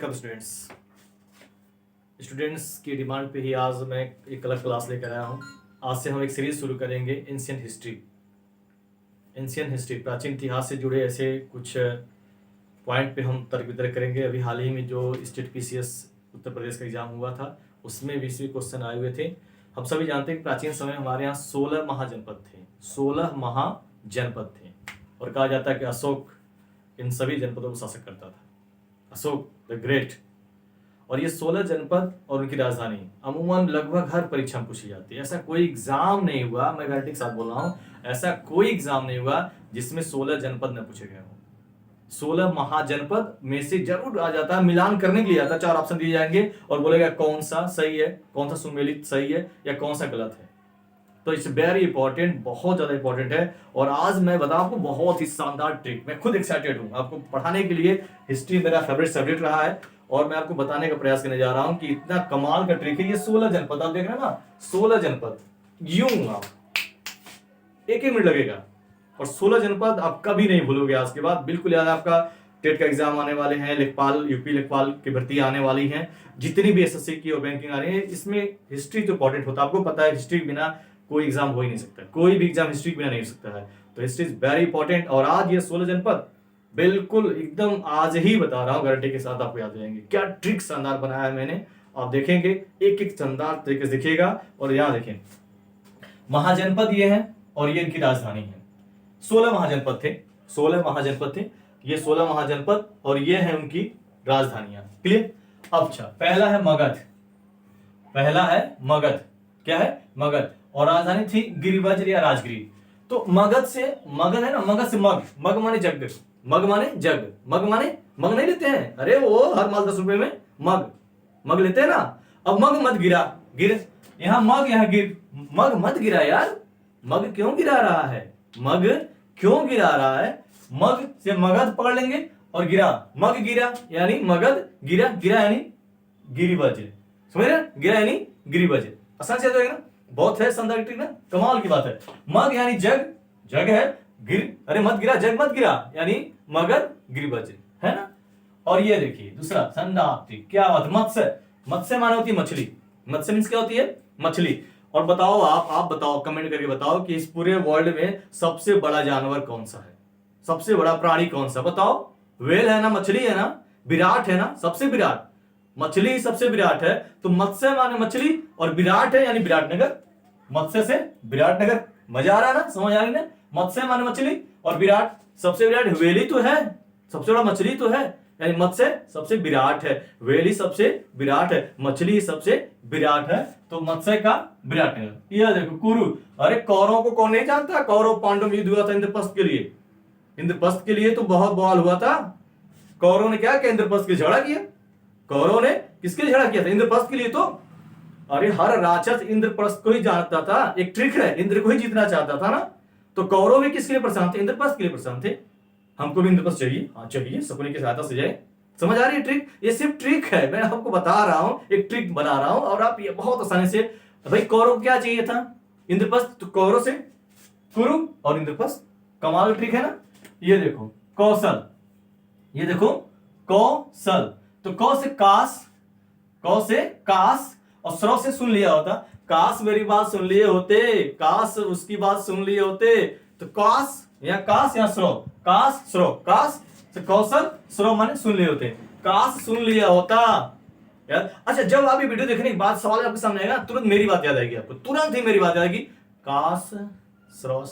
कब स्टूडेंट्स की डिमांड पे ही आज मैं एक अलग क्लास लेकर आया हूँ। आज से हम एक सीरीज शुरू करेंगे एंशिएंट हिस्ट्री प्राचीन इतिहास से जुड़े ऐसे कुछ पॉइंट पे हम तर्क वितर्क करेंगे। अभी हाल ही में जो स्टेट पीसीएस उत्तर प्रदेश का एग्जाम हुआ था उसमें 20 क्वेश्चन आए हुए थे। हम सभी जानते हैं कि प्राचीन समय हमारे यहाँ 16 महाजनपद थे। 16 महाजनपद थे और कहा जाता है कि अशोक इन सभी जनपदों को शासक करता था, अशोक द ग्रेट। और ये 16 जनपद और उनकी राजधानी अमूमन लगभग हर परीक्षा में पूछी जाती है। ऐसा कोई एग्जाम नहीं हुआ, मैं गारंटी के साथ बोल रहा हूँ, ऐसा कोई एग्जाम नहीं हुआ जिसमें 16 जनपद न पूछे गए हों। 16 महाजनपद में से जरूर आ जाता है, मिलान करने के लिए आता है। 4 ऑप्शन दिए जाएंगे और बोलेगा कौन सा सही है, कौन सा सुमेलित सही है या कौन सा गलत है। तो इट्स वेरी इंपॉर्टेंट, बहुत ज्यादा इंपॉर्टेंट है। और आज मैं बताऊं आपको बहुत ही शानदार ट्रिक। मैं खुद एक्साइटेड हूं आपको पढ़ाने के लिए। हिस्ट्री मेरा फेवरेट सब्जेक्ट रहा है और मैं आपको बताने का प्रयास करने जा रहा हूं कि इतना कमाल का ट्रिक है। ये 16 जनपद आप देख रहे हैं ना, 16 जनपद यूं आप एक मिनट लगेगा और 16 जनपद आप कभी नहीं भूलोगे। आज के बाद बिल्कुल याद, आपका टेट का एग्जाम आने वाले हैं, लेखपाल यूपी लेखपाल की भर्ती आने वाली है, जितनी भी एसएससी की और बैंकिंग आ रही है, इसमें हिस्ट्री तो इंपॉर्टेंट होता है। आपको पता है हिस्ट्री के बिना कोई एग्जाम हो ही नहीं सकता, कोई भी एग्जाम हिस्ट्री के बिना नहीं हो सकता है। तो हिस्ट्री इज वेरी इंपॉर्टेंट। और आज ये 16 जनपद बिल्कुल एकदम आज ही बता रहा हूँ, गारंटी के साथ आपको याद रहेंगे। क्या ट्रिक शानदार बनाया है मैंने, आप देखेंगे एक एक शानदार तरीके से दिखेगा। और यहाँ देखें महाजनपद ये है और ये इनकी राजधानी है। 16 महाजनपद थे, 16 महाजनपद थे, ये 16 महाजनपद और ये है उनकी राजधानियां। क्लियर? अच्छा, पहला है मगध, पहला है मगध। क्या है? मगध। और राजधानी थी गिरिवज्र या राजगिरी। तो मगध से, मगध है ना, मगध से मग, मग माने जग, मग माने जग, मग माने मग नहीं लेते हैं, अरे वो हर माल 10 रुपए में मग, मग लेते हैं ना। अब मग मत गिरा, गिर यहां मग, यहां गिर, मग मत गिरा यार। मग क्यों गिरा रहा है, मग क्यों गिरा रहा है? मग से मगध पकड़ लेंगे और गिरा, मग गिरा यानी मगध, गिरा, गिरा यानी गिरिवज्र। समझ रहे? गिरा यानी गिरिवज्र। आसान से ना, बहुत है शानदार ट्रिक ना, कमाल की बात है। मग यानी जग, जग है, गिर, अरे मत गिरा, जग मत गिरा यानी मगध गिरिवज्र, है ना। और ये देखिए दूसरा शानदार ट्रिक, क्या बात, मत्स्य। मत्स्य माने होती है मछली, मत्स्य मींस क्या होती है? मछली। और बताओ आप बताओ, कमेंट करके बताओ कि इस पूरे वर्ल्ड में सबसे बड़ा जानवर कौन सा है, सबसे बड़ा प्राणी कौन सा? बताओ। व्हेल है ना, मछली है ना, विराट है ना, सबसे विराट मछली सबसे विराट है। तो मत्स्य माने मछली और विराट है यानी विराटनगर। मत्स्य से विराटनगर, मजा आ रहा है ना, समझ आ रही ना। मत्स्य माने मछली और विराट सबसे विराट। व्हेली तो है, सबसे बड़ा मछली तो है, यानी मत्स्य सबसे विराट है, व्हेली सबसे विराट है, मछली सबसे विराट है। तो मत्स्य का विराटनगर। यह देखो कुरु, अरे कौरवों को कौन नहीं जानता? कौरव पांडव में युद्ध हुआ था इंद्रप्रस्थ के लिए, इंद्रप्रस्थ के लिए तो बहुत बवाल हुआ था। कौरवों ने क्या किया? इंद्रप्रस्थ के झगड़ा किया। कौरवों ने किसके लिए झगड़ा किया था? इंद्रप्रस्थ के लिए। तो अरे हर राक्षस इंद्रप्रस्थ को ही जानता था, एक ट्रिक है, इंद्र को ही जीतना चाहता था ना। तो कौरव भी किसके लिए परेशान थे? इंद्रप्रस्थ के लिए परेशान थे। हमको भी इंद्रप्रस्थ चाहिए, हाँ चाहिए, शकुनी की सहायता से जाए। समझ आ रही है ट्रिक? ये सिर्फ ट्रिक है, मैं आपको बता रहा हूं, एक ट्रिक बना रहा हूं और आप ये बहुत आसानी से। भाई कौरव को क्या चाहिए था? इंद्रप्रस्थ। तो कौरव से कुरु और इंद्रप्रस्थ, कमाल ट्रिक है ना। ये देखो कौशल, ये देखो कौशल। तो कौ से काश, कौ से काश और श्रव से सुन लिया होता। काश मेरी बात सुन लिए होते, काश उसकी बात सुन लिए होते। तो काश या काश या श्रव, काश श्रव, काश से कौशल, श्रव माने सुन लिए होते, काश सुन लिया होता यार। अच्छा, जब आप ये वीडियो देखने के बाद सवाल आपके सामने आएगा, तुरंत मेरी बात याद आएगी आपको, तुरंत ही मेरी बात याद आएगी। काश श्रव,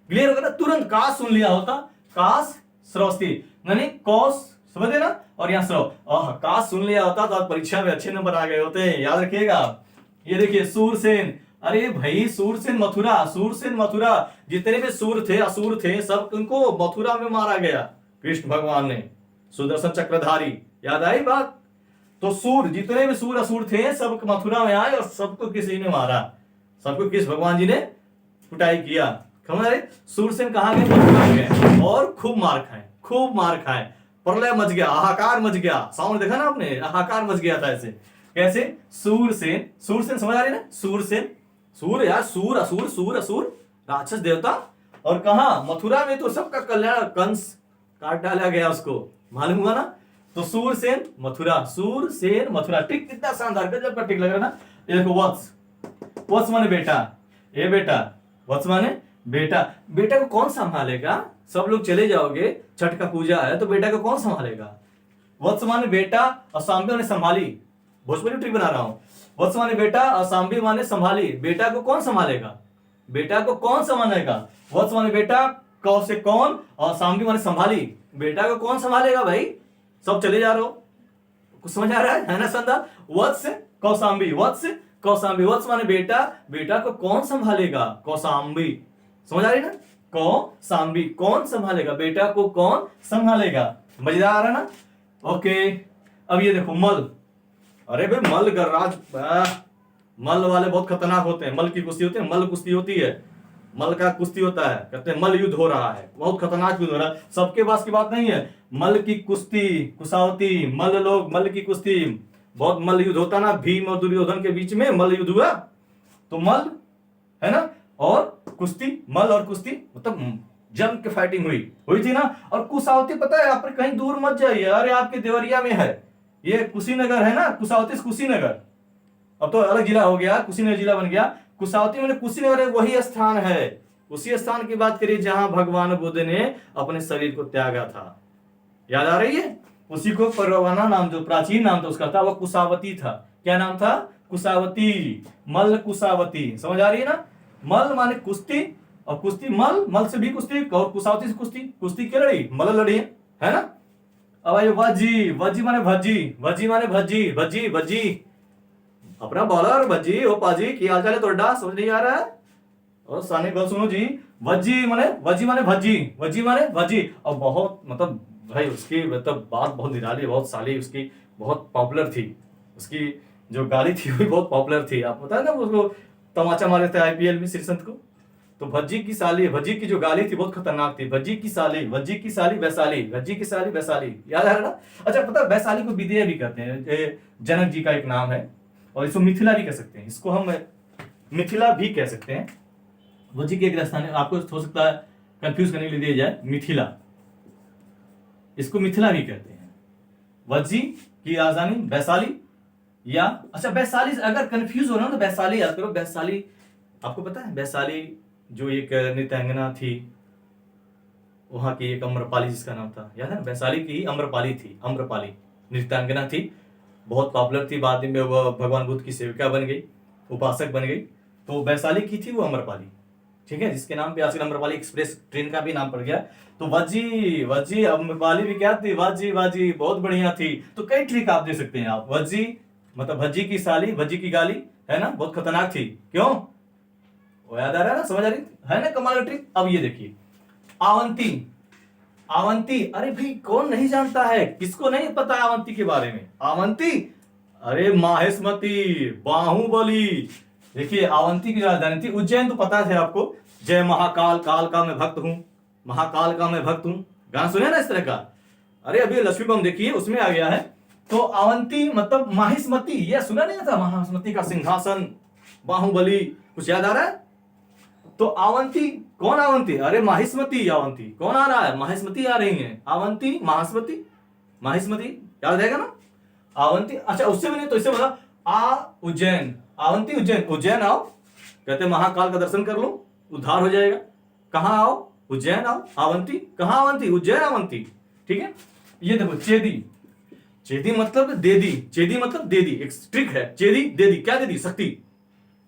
क्लियर होगा ना? तुरंत काश सुन लिया होता, काश श्रवस्ती यानी कौश, समझे ना। और यहाँ श्रव, काश सुन लिया होता तो आप परीक्षा में अच्छे नंबर आ गए होते, याद रखिएगा। ये देखिए सूरसेन, अरे भाई सूरसेन मथुरा, सूरसेन मथुरा, जितने भी सूर थे असुर थे सब उनको मथुरा में मारा गया कृष्ण भगवान ने, सुदर्शन चक्रधारी। याद आई बात? तो सूर, जितने भी सूर असुर थे सब मथुरा में आए और सबको किसी ने मारा, सबको किस भगवान जी ने कुटाई किया। समझ रहे? सूरसेन कहाँ गए? मथुरा में गए और खूब मार खाए, खूब मार खाए, प्रलय मच गया, हाहाकार मच गया। साउंड देखा ना आपने, हाहाकार मच गया था ऐसे। कैसे? सूरसेन, सूरसेन समझ आ रही है ना, सूरसेन, सूर यार, सूर असुर, सूर असुर राक्षस देवता। और कहा? मथुरा में। तो सबका कल्याण, कंस काट डाला गया उसको, मालूम हुआ ना। तो सूरसेन मथुरा, सूरसेन मथुरा। टिक कितना शानदार, गजब का टिक लग रहा है ना। ये देखो वत्स, वत्स माने बेटा, ए बेटा, वत्स माने बेटा। बेटा को कौन संभालेगा? सब लोग चले जाओगे, छठ का पूजा है, तो बेटा को कौन संभालेगा? वत्स माने बेटा और सांबे माने संभाली, भोजपुरी ट्रिक बना रहा हूं। वत्स माने बेटा और सांबे माने संभाली, बेटा को कौन संभालेगा? बेटा को कौन संभालेगा? वत्स माने बेटा, कौ से कौन, और सांबे माने संभाली, बेटा को कौन संभालेगा भाई? सब चले जा रहे हो, कुछ समझ आ रहा है ना संदा? वत्स कौसांबी, वत्स कौसांबी। वत्स माने बेटा, बेटा को कौन संभालेगा? कौसांबी। समझ आ रही ना? कौसांबी, कौन संभालेगा? बेटा को कौन संभालेगा? मजेदार आ रहा ना? ओके, अब ये देखो मल। अरे भाई मल गर्राज, मल वाले बहुत खतरनाक होते हैं। मल की कुश्ती होती है, मल कुश्ती होती है, मल का कुश्ती होता है, कहते हैं मल युद्ध हो रहा है, बहुत खतरनाक युद्ध हो रहा है। सबके पास की बात नहीं है। मल की कुश्ती, कुशावती, मल लोग, मल की कुश्ती, बहुत मल युद्ध होता ना, भीम और दुर्योधन के बीच में मल युद्ध हुआ, तो मल है ना, और कुश्ती, मल और कुश्ती मतलब जम के फाइटिंग हुई थी ना। और कुशावती पता है, आप कहीं दूर मत जाइए, अरे आपके देवरिया में है, ये कुशीनगर है ना, कुशावती कुशीनगर, अब तो अलग जिला हो गया, कुशीनगर जिला बन गया। कुशावती में कुशीनगर है, वही स्थान है, उसी स्थान की बात करिए जहां भगवान बुद्ध ने अपने शरीर को त्यागा था। याद आ रही है? उसी को परवाना नाम, जो प्राचीन नाम था उसका था, वह कुशावती था। क्या नाम था? कुशावती, मल कुशावती। समझ आ रही है ना? मल माने कुश्ती, और कुश्ती मल, मल से भी कुश्ती, और कुशावती से कुश्ती, कुश्ती क्या लड़ी? मल लड़ी है ना। अब आइए वजी, वजी माने भज्जी, वजी माने भज्जी, भज्जी भज्जी, अपना बॉलर भज्जी। ओ पाजी की हाल चाल है तोड़ा? समझ नहीं आ रहा है? और सानी गल सुनो जी, वजी माने, वजी माने भज्जी, वजी माने भज्जी। और बहुत मतलब भाई उसकी मतलब बात बहुत निराली, बहुत साली, उसकी बहुत पॉपुलर थी, उसकी जो गाली थी वो बहुत पॉपुलर थी। आप पता है ना, उसको तमाचा मारे थे आईपीएल में श्रीसंत को, तो भज्जी की साली, भज्जी की जो गाली थी बहुत खतरनाक थी। भज्जी की साली, भज्जी की साली वैशाली, भज्जी की साली वैशाली। याद आ रहा ना? अच्छा पता है वैशाली को विदेह भी कहते हैं, जनक जी का एक नाम है, और इसको मिथिला भी कह सकते हैं, इसको हम मिथिला भी कह सकते हैं। वज्जी के एक राजस्थान है, आपको हो सकता है कंफ्यूज करने के लिए दिया जाए, मिथिला, इसको मिथिला भी कहते हैं। वज्जी की राजधानी वैशाली, या अच्छा वैशाली, अगर कंफ्यूज हो रहा हो तो वैशाली याद करो। वैशाली, आपको पता है वैशाली जो एक नृत्यांगना थी, वहां की एक अम्रपाली जिसका नाम था, याद है ना? वैशाली की अम्रपाली थी, अम्रपाली नृत्यांगना थी, बहुत पॉपुलर थी। बाद में वो भगवान बुद्ध की सेविका बन गई, उपासक बन गई, तो वैशाली की थी वो अम्रपाली, ठीक है, जिसके नाम पे आजकल अम्रपाली एक्सप्रेस ट्रेन का भी नाम पड़ गया। तो वज्जी, वज्जी अम्रपाली भी क्या थी? वज्जी, वज्जी बहुत बढ़िया थी। तो कई ट्रिक आप दे सकते हैं आप। वज्जी मतलब भज्जी की साली, भज्जी की गाली, है ना, बहुत खतरनाक थी। क्यों? वो याद आ रहा है ना? समझ आ रही है ना कमाल का ट्रिक? अब ये देखिए आवंती, आवंती, अरे भाई कौन नहीं जानता है, किसको नहीं पता है आवंती के बारे में? आवंती, अरे माहेश्मती, बाहुबली। देखिए आवंती की राजधानी थी उज्जैन, तो पता है आपको, जय महाकाल, काल का मैं भक्त हूं, महाकाल का मैं भक्त हूं, गाना सुने ना इस तरह का? अरे अभी लक्ष्मी बम देखिए, उसमें आ गया है। तो अवंती मतलब माहिष्मती, यह सुना नहीं था? माहिष्मती का सिंहासन, बाहुबली, कुछ याद आ रहा है? तो अवंती, कौन अवंती? अरे माहिष्मती, अवंती कौन आ रहा है? माहिष्मती आ रही है, अवंती माहिष्मती, माहिष्मती याद रहेगा ना? अवंती, अच्छा उससे भी नहीं तो इससे बोला आ उज्जैन, अवंती उज्जैन, उज्जैन आओ, कहते महाकाल का दर्शन कर लो, उद्धार हो जाएगा। कहां आओ? उज्जैन आओ। अवंती, कहां अवंती? उज्जैन अवंती, ठीक है। ये देखो चेदी, चेदी मतलब दे दी, चेदी मतलब दे दी, एक ट्रिक है। चेदी दे दी, क्या दे दी? शक्ति,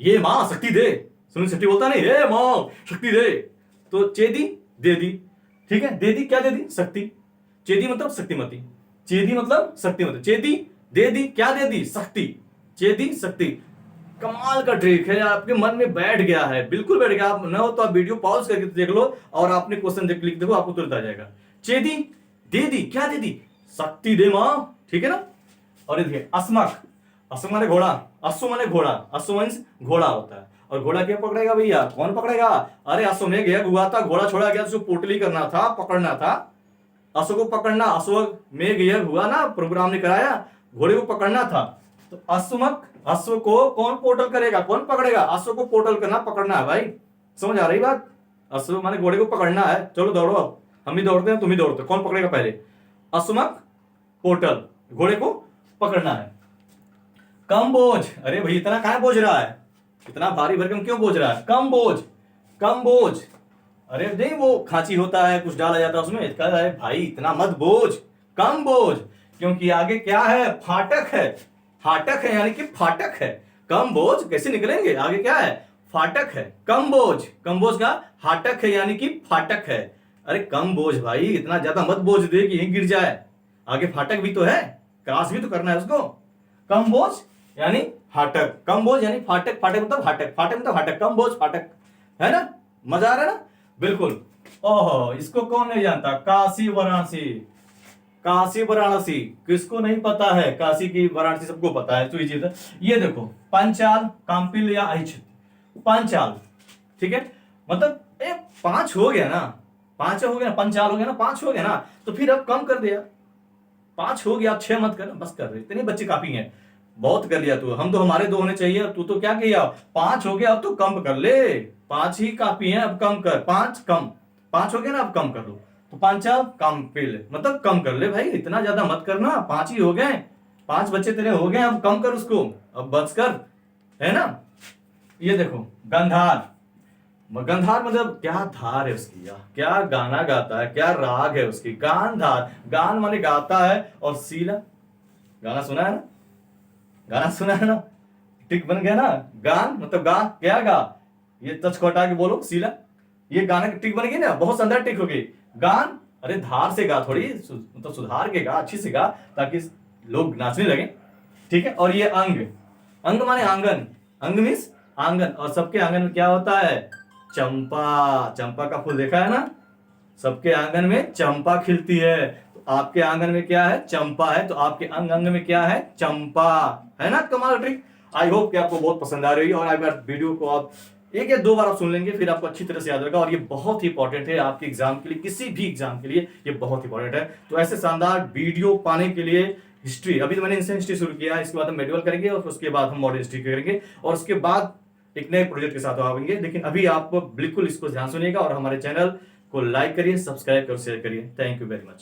ये मां शक्ति दे, सुनील शेट्टी बोलता नहीं, हे मां शक्ति दे, तो चेदी दे दी, ठीक है। दे दी, क्या दे दी? शक्ति। चेदी मतलब शक्तिमती, चेदी मतलब शक्तिमती, चेदी दे दी, क्या दे दी? शक्ति, चेदी शक्ति। कमाल का ट्रिक है, आपके मन में बैठ गया है, बिल्कुल बैठ गया। आप न हो तो आप वीडियो पॉज करके देख लो और आपने क्वेश्चन देख लिख देखो, आपको तुरंत आ जाएगा। चेदी दे दी, क्या दे दी? शक्ति दे मां, ठीक है ना। और ये देखिए अस्मक, अस्मक माने घोड़ा, अश्व माने घोड़ा, अश्ववंश घोड़ा होता है। और घोड़ा क्या पकड़ेगा भैया? कौन पकड़ेगा? अरे अश्वमेघ गया, हुआ था, घोड़ा छोड़ा गया, जो पोटली करना था, पकड़ना था, अश्व को पकड़ना, अश्वमेघ यज्ञ हुआ ना, प्रोग्राम ने कराया, घोड़े को पकड़ना था। तो अश्वमक, अश्व को कौन पोर्टल करेगा? कौन पकड़ेगा? अश्व को पोर्टल करना, पकड़ना है भाई, समझ आ रही बात? अश्व माने घोड़े को पकड़ना है। चलो दौड़ो, अब हम ही दौड़ते हैं, तुम ही दौड़ते, कौन पकड़ेगा पहले? अश्वमक पोर्टल, घोड़े को पकड़ना है। कम बोझ, अरे भाई इतना कहाँ बोझ रहा है, इतना भारी भरकम क्यों बोझ रहा है? कम बोझ, कम बोझ। अरे नहीं वो खांची होता है, कुछ डाला जाता है उसमें, कह रहा है भाई इतना मत बोझ, कम बोझ, क्योंकि आगे क्या है? फाटक है। फाटक है यानी कि फाटक है। कम बोझ कैसे निकलेंगे? आगे क्या है? फाटक है। कम बोझ, कम बोझ का हाटक है यानी कि फाटक है। अरे कम बोझ भाई, इतना ज्यादा मत बोझ दे कि यहीं गिर जाए, आगे फाटक भी तो है, क्रॉस भी तो करना है उसको। कम बोझ यानी फाटक, कम बोझ यानी फाटक, फाटक मतलब फाटक, फाटक मतलब फाटक, कम बोझ फाटक, है ना? मजा आ रहा है ना? बिल्कुल। ओहो, इसको कौन नहीं जानता? काशी वाराणसी, काशी वाराणसी किसको नहीं पता है? काशी की वाराणसी सबको पता है, तो ये देखो पंचाल, काम्पिल या ऐच्छिक। पंचाल, ठीक है, मतलब 5 हो गया ना, 5 हो गया, पंचाल हो गया ना, 5 हो गया ना, तो फिर अब कम कर दिया, 5 हो गया, 6 मत कर, बस कर रहे, इतने बच्चे काफी हैं, बहुत कर लिया तू, हम तो हमारे 2 होने चाहिए, तू तो क्या किया? 5 हो गया, अब तो कम कर ले, 5 ही काफी है, अब कम कर, 5 कम, 5 हो गया ना, अब कम कर लो, तो पंचाल कम पिल मतलब कम कर ले भाई, इतना ज्यादा मत करना, 5 ही हो गए, 5 बच्चे तेरे हो गए, अब कम कर उसको, अब बस कर, है ना? ये देखो गंधार, गंधार मतलब क्या धार है उसकी, यार क्या गाना गाता है, क्या राग है उसकी, गांधार, गान माने गाता है, और सीला, गाना सुना है ना, गाना सुना है ना, टिक बन गया ना, गान मतलब गा, क्या गा, ये टच को हटा के बोलो सीला, ये गाना की टिक बन गई ना, बहुत शानदार टिक हो गई। गान, अरे धार से गा, थोड़ी मतलब सुधार के गा, अच्छी से गा, ताकि लोग नाचने लगे, ठीक है। और ये अंग, अंग माने आंगन, अंग मीन्स आंगन, और सबके आंगन में क्या होता है? चंपा, चंपा का फूल देखा है ना, सबके आंगन में चंपा खिलती है, तो आपके आंगन में क्या है? चंपा है, तो आपके अंग अंग में क्या है? चंपा, है ना? कमाल ट्रिक। आई होप कि आपको बहुत पसंद आ रही है, और एक बार वीडियो को आप 1 या 2 बार आप सुन लेंगे, फिर आपको अच्छी तरह से याद रहेगा, और ये बहुत ही इंपॉर्टेंट है आपके एग्जाम के लिए, किसी भी एग्जाम के लिए ये बहुत इंपॉर्टेंट है। तो ऐसे शानदार वीडियो पाने के लिए हिस्ट्री, अभी तो मैंने इंडियन हिस्ट्री शुरू किया है, इसके बाद हम मेडिवल करेंगे, और उसके बाद हम मॉडर्न हिस्ट्री करेंगे, और उसके बाद एक नए प्रोजेक्ट के साथ आएंगे। लेकिन अभी आप बिल्कुल इसको ध्यान सुनिएगा, और हमारे चैनल को लाइक करिए, सब्सक्राइब और शेयर करिए। Thank you very much.